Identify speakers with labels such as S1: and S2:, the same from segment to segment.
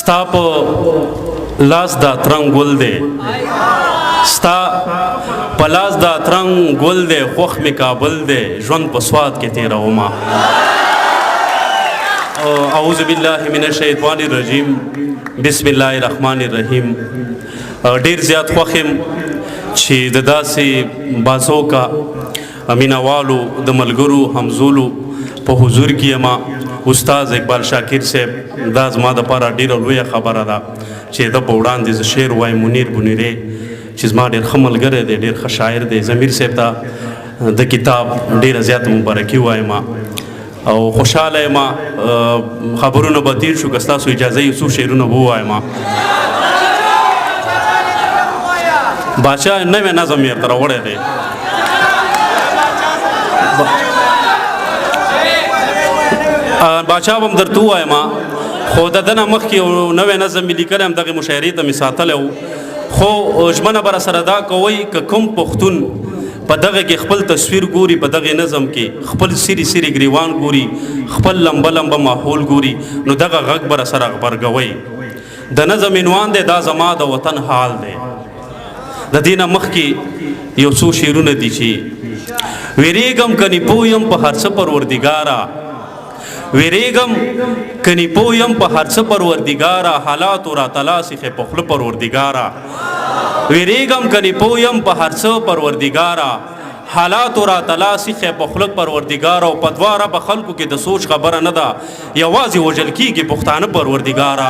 S1: ستا په لاس دا ترنګ ګل دی ستا په لاس دا ترنګ ګل دی خوښ مې کابل دی ژوند په سواد کې تېرومه اعوذ بالله من الشیطان الرجیم بسم الله الرحمن الرحیم ډیر زیات خوښ یم چې د داسې بازوکه مینهوالو د ملګرو همزولو په حضور کې یم استاد اقبال شاکر صاحب دا زما دپاره ډیره لویه خبره ده چې ده په وړاندې زه شعر وایم منیر بنیرې چې زما ډېر ښه ملګری دی ډېر ښه شاعر دی ضمیر صاحب ته د کتاب ډېره زیاته مبارکي وایم او خوشحاله یم خبرونه به تیر شو که ستاسو اجازه یو څو شعرونه به ووایم باچا نوی نظم یې ورته راوړی دی باچا به هم درته ووایم خو د ده نه مخکې یو نوی نظم مې لیکلی هم دغې مشاعرې ته مې ساتلی و خو ژمنه به راسره دا کوئ که کوم پښتون په دغه کې خپل تصویر ګوري په دغه نظم کې خپل سیری سیری ګریوان ګوري خپل لمبه لمبه ماحول ګوري نو دغه غږ به راسره غبرګوئ د نظم عنوان دی دا زما د وطن حال دی د دې نه مخکې یو څو شعرونه دي چې ویریږم کني پویم په هر څه پروردګاره ویریږم کني پویم په هر څه پروردګاره حالاتو راته لاس ایښې په خوله پروردګاره ویریږم کني پویم په هر څه پروردګاره حالاتو راته لاس ایښې په خوله پروردګاره او په دواړه په خلکو کې د سوچ خبره نه ده یوازې وژل کېږي پښتانه پروردګاره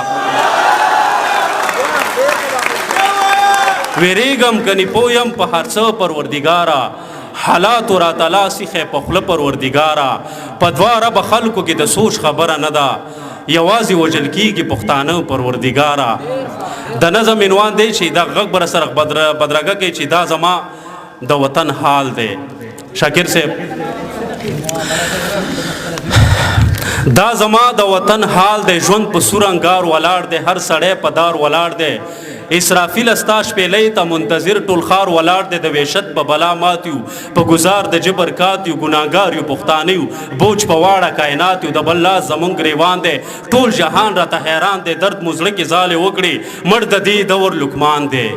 S1: ویریږم کني پویم په هر څه پروردګاره حالاتو راته لاس ایښې په خوله پروردګاره په دواړه به خلکو کې د سوچ خبره نه ده یوازې وژل کېږي پښتانه پروردګاره د نظم عنوان دی چې دا غږ به راسره بدرګه کوي چې دا زما د وطن حال دی شاکر صاحب دا زما د وطن حال دی ژوند په سور انګار ولاړ دی هر سړی په دار ولاړ دی اسرافیل استا شپېلۍ ته منتظر ټول ښار ولاړ دی د وحشت په بلا مات یو په ګزار د جبر کات یو ګناهګار یو پښتانه یو بوج په واړه کائنات یو د بل لاس زمونږ ګریوان دی ټول جهان راته حیران دی درد مو زړه کې ځالې وکړي مړ د دې دور لقمان دی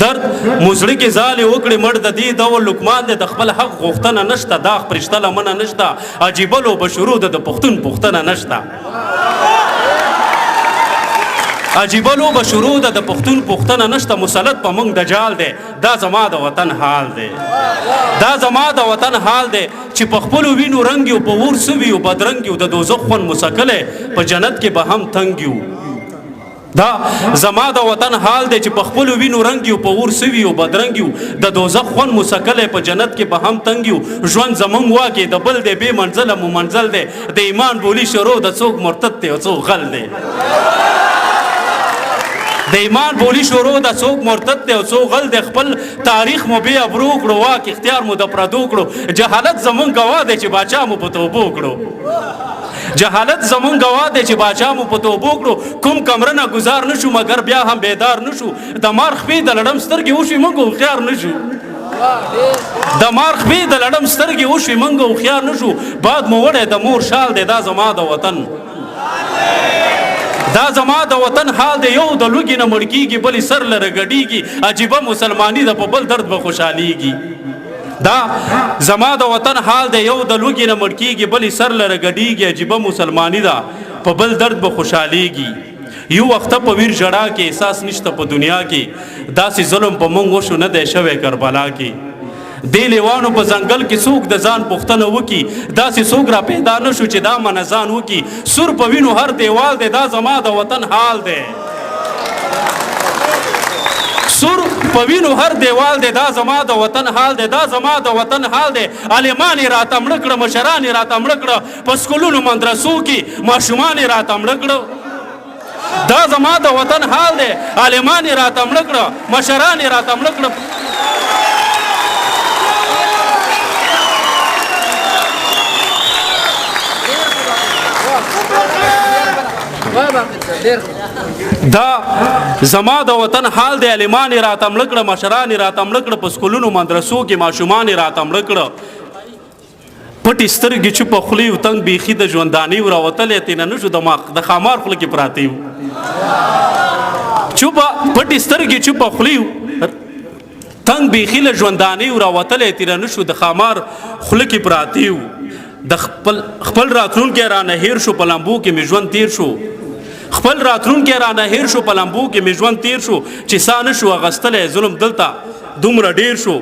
S1: درد مو زړه کې ځالې وکړي مړ د دې دور لقمان دی د خپل حق غوښتنه نشته داغ پرشته لمنه نشته عجیبه لوبه شروع ده د پښتون پوښتنه نشته عجیبه لوبه شروع ده د پښتون پوښتنه نشته مسلط په موږ دجال دی دا زما د وطن حال دی دا زما د وطن حال دی چې په خپلو وینو رنګ یو په اور سوي یو بدرنګ یو د دوزخ خوند مسکلی په جنت کې به هم تنګ یو دا زما د وطن حال دی چې په خپلو وینو رنګ یو په اور سوي یو بدرنګ یو د دوزخ خوند مسکلی په جنت کې به هم تنګ یو ژوند زمونږ واکې د بل دی بې منزله مو منزل دی د ایمان بولي شروع د څوک مرتد دی او څوک غل دی د ایمان بولی شروع د څوک مرتد دی او څوک غل دی خپل تاریخ مو بې ابرو کړو واک اختیار مو د پردو کړو جهالت زمونږ ګواه دی چې باچا مو په توبو کړو جهالت زمونږ ګواه دی چې باچا مو په توبو کړو کوم کمره نه ګزار نشو مګر بیا هم بیدار نشو د مار خپې د لړم سترګې وشوې موږ هوښیار نشو د مار خپې د لړم سترګې وشوې موږ هوښیار نشو باد مو وړی د مور شال دی دا زما د وطن دا زما د وطن حال دی یو د لوږې نه مړ کېږي بلې سر لره ګډېږي عجیبه مسلماني ده په بل درد به خوشحالېږي دا زما د وطن حال دی یو د لوږې نه مړ کېږي بلې سر لره ګډېږي عجیبه مسلماني ده په بل درد به خوشحالېږي یو وخته په ویر ژړا کې احساس نشته په دنیا کې داسې ظلم په موږ وشو نه دی شوی کربلا کې دې لیوانو په ځنګل کې څوک د ځان پوښتنه وکړي داسې څوک را پیدا نه شو چې دا منه ځان وکړي سور په وینو هر دیوال دی دا زما د وطن حال دی سور په وینو هر دیوال دی دا زما د وطن حال دی دا زما د وطن حال دی عالمان یې راته مړه کړه مشران یې راته مړه کړه په سکولونو مدرسو کې ماشومان یې راته مړه کړه دا زما د وطن حال دی عالمان یې راته مړه کړه مشران یې راته مړه کړه دا زما د وطن حال دی عالمان یې راته مړه کړه مشران یې راته مړه کړه په سکولونو مدرسو کې ماشومان یې راته مړه کړه پټې سترګې چوپه خولې و تنګ بیخي د ژوندانې و راوتلی تېنه نه شو د ښامار خوله کې پراته وو پټې سترګې چوپه خولې و تنګ بیخي له ژوندانې و راوتلی تېنه نه شو د ښامار خوله کې پراته وو د خپل راتلونکی رانه هیر شو په لمبو کې مې ژوند تیر شو خپل راتلونکی رانه هیر شو په لمبو کې مې ژوند تیر شو چې سا نه شو اغستلی ظلم دلته دومره ډیر شو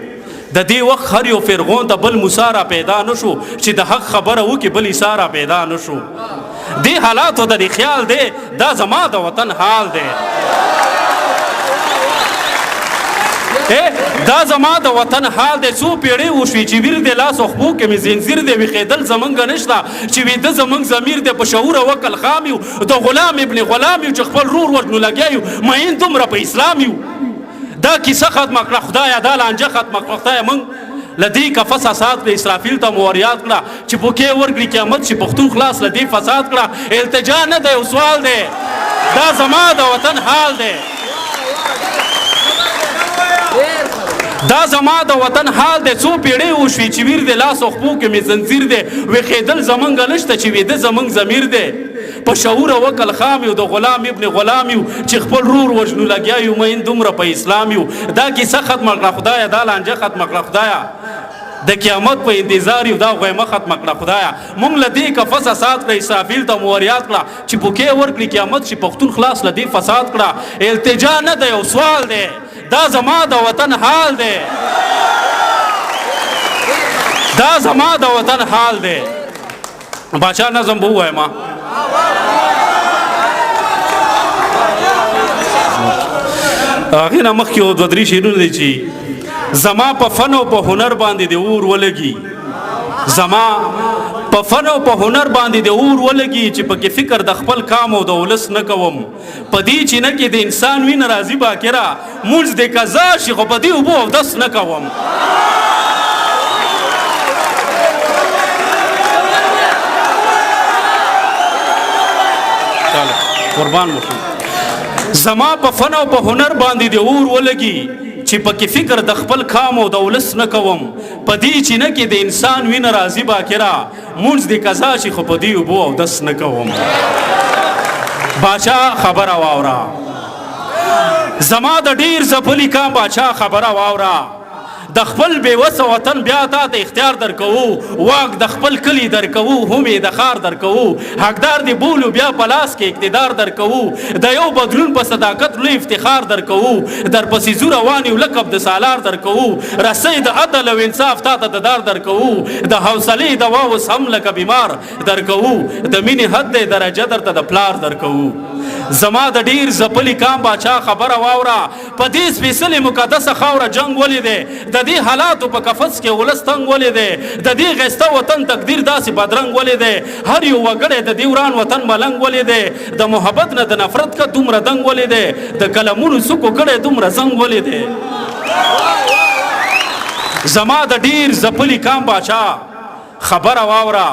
S1: د دې وخت هر یو فرغون ته بل موسی را پیدا نه شو چې د حق خبره وکړي بل عیسی را پیدا نه شو دې حالاتو ته دې خیال دی دا زما د وطن حال دی دا زما د وطن حال دی څو پیړۍ وشوې چې ویر دی لاس او خپو کې مې زنځیر دی ویښېدل زمونږ نشته چې ویده زمونږ ضمیر دی په شعور او عقل خام یو د غلام ابن غلام یو چې خپل رور وژنو لګیا یو مین دومره په اسلام یو دا کیسه ختمه کړه خدایه دا لانجه ختمه کړه خدایه موږ له دې کفس اسات کړه اسرافیل ته مو ور یاد کړه چې بوکې ورکړي قیامت چې پښتون خلاص له دې فساد کړه التجا نه دی یو سوال دی دا زما د وطن حال دی دا زما د وطن حال دی څو پیړۍ وشوې چې ویر دی لاس او خپو کې مې زنځیر دی ویښېدل زمونږ نشته چې ویده زمونږ ضمیر دی په شعور او عقل خام یو د غلام ابن غلام یو چې خپل رور وژنو لګیا یو مین دومره په اسلام یو دا کیسه ختمه کړه خدایه دا لانجه ختمه کړه خدایه د قیامت په انتظار یو دا غیمه ختمه کړه خدایه مونږ له دې کفس اسات کړه اسرافیل ته مو ور یاد کړه چې بوکې ورکړي قیامت چې پښتون خلاص له دې فساد کړه التجا نه دی یو سوال دی دا زما د وطن حال دی دا زما د وطن حال دی باچا نظم به ووایم هغې نه مخکې یو دوه درې شعرونه دی چې زما په فن او په هنر باندې د اور ولګي زما په فن او په هنر باندې د اور ولګي چې پکې فکر د خپل کام او د ولس نه کوم په دې چینه کې د انسان وینه راځي باکره مونځ د قضا شي خو په دې اوبو اودس نه کوم قربان مو زما په فن او په هنر باندې د اور ولګي چې پکې فکر د خپل کام او د ولس نه کوم په دې چینه کې د انسان وینه راځي باکره مونځ د قضا شي خو په دې اوبو اودس نه کوم باچا خبره واوره زما د ډیر ځپلي کام باچا خبره واوره د خپل بېوسه وطن بیا تا ته اختیار درکوو واک د خپل کلي درکوو هم یې د ښار درکوو حقدار دې بولو بیا په لاس کې اقتدار درکوو د یو بدلون په صداقت لوی افتخار درکوو درپسې ځو روان یو لقب د سالار درکوو رسۍ د عدل او انصاف تا ته د دار درکوو د حوصلې دوا اوس هم لکه بیمار درکوو د مینې حد دی درجه درته د پلار درکوو زما د ډیر ځپلي کام باچا خبره واوره په دې سپېڅلې مقدسه خاوره جنګ ولې دی د دې حالاتو په کفس کې ولس تنګ ولې دی د دې غیسته وطن تقدیر داسې بدرنګ ولې دی هر یو وګړی د دې وران وطن ملنګ ولې دی د محبت نه د نفرت که دومره دنګ ولې دی د قلمونو سکو کړی دومره زنګ ولې دی زما د ډیر ځپلي کام باچا خبره واوره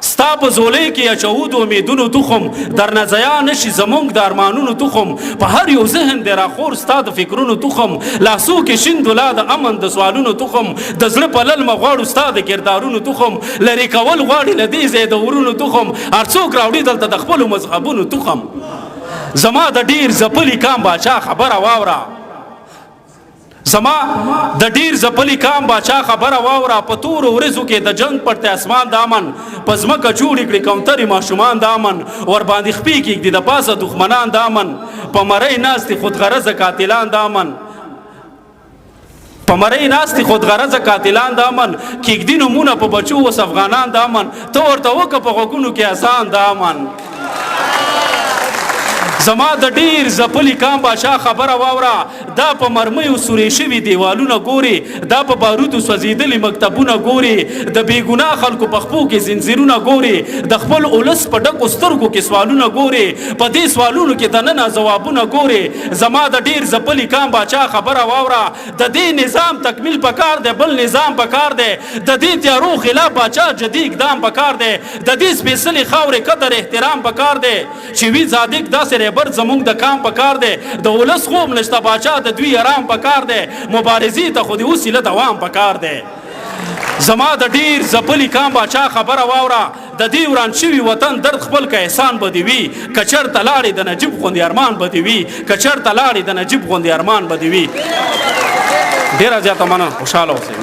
S1: ستا په زولۍ کې اچوو د امیدونو تخم درنه ضیا نشي زمونږ د ارمانونو تخم په هر یو ذهن دی راخور ستا د فکرونو تخم لاسو کې شین دولا د امن د سوالونو تخم د زړه په للمه غواړو ستا د کردارونو تخم لرې کول غواړي له دې ځای د ورونو تخم هر څوک راوړي دلته د خپلو مذهبونو تخم زما د ډیر ځپلي کام باچا خبره واوره زما د ډیر ځپلي کام باچا خبره واوره په تورو ورځو کې د جنګ پرته اسمان د امن په ځمکه جوړې کړي کوترې ماشومان د امن ورباندې خپې کېږدي د پاسه دښمنان د امن په مرۍ ناستې خودغرضه قاتلان د امن په مرۍ ناستې خودغرضه قاتلان د امن کېږدي نومونه په بچو اوس افغانان د امن ته ورته وکړه په غوږونو کې اذان د امن زما د ډیر ځپلي کام باچا خبره واوره دا په مرمیو سورې شوي دیوالونه ګوري دا په باروتو سوځېدلي مکتبونه ګوري د بېګناه خلکو په خپو کې زنځیرونه ګوري د خپل اولس په ډکو سترګو کې سوالونه ګوري په دې سوالونو کې دننه ځوابونه ګوري زما د ډیر ځپلي کام باچا خبره واوره د دې نظام تکمیل پکار دی بل نظام پکار دی د دې تیارو خلاف باچا جدي اقدام پکار دی د دې سپېڅلې خاورې قدر احترام پکار دی چې وي صادق داسې بر زمونږ د کام پکار دی د ولس خوب نشته باچا د دوی آرام پکار دی مبارزې ته خو د اوس هیله دوام پکار دی زما د ډیر زپلی کام باچا خبره واوره د دې وران شوي وطن درد خپل که احسان به دې وي که چېرته لاړې د نجیب غوندې ارمان به دې وي که چېرته لاړې د نجیب غوندې ارمان به دې وي ډېره زیاته مننه خوشحاله اوسئ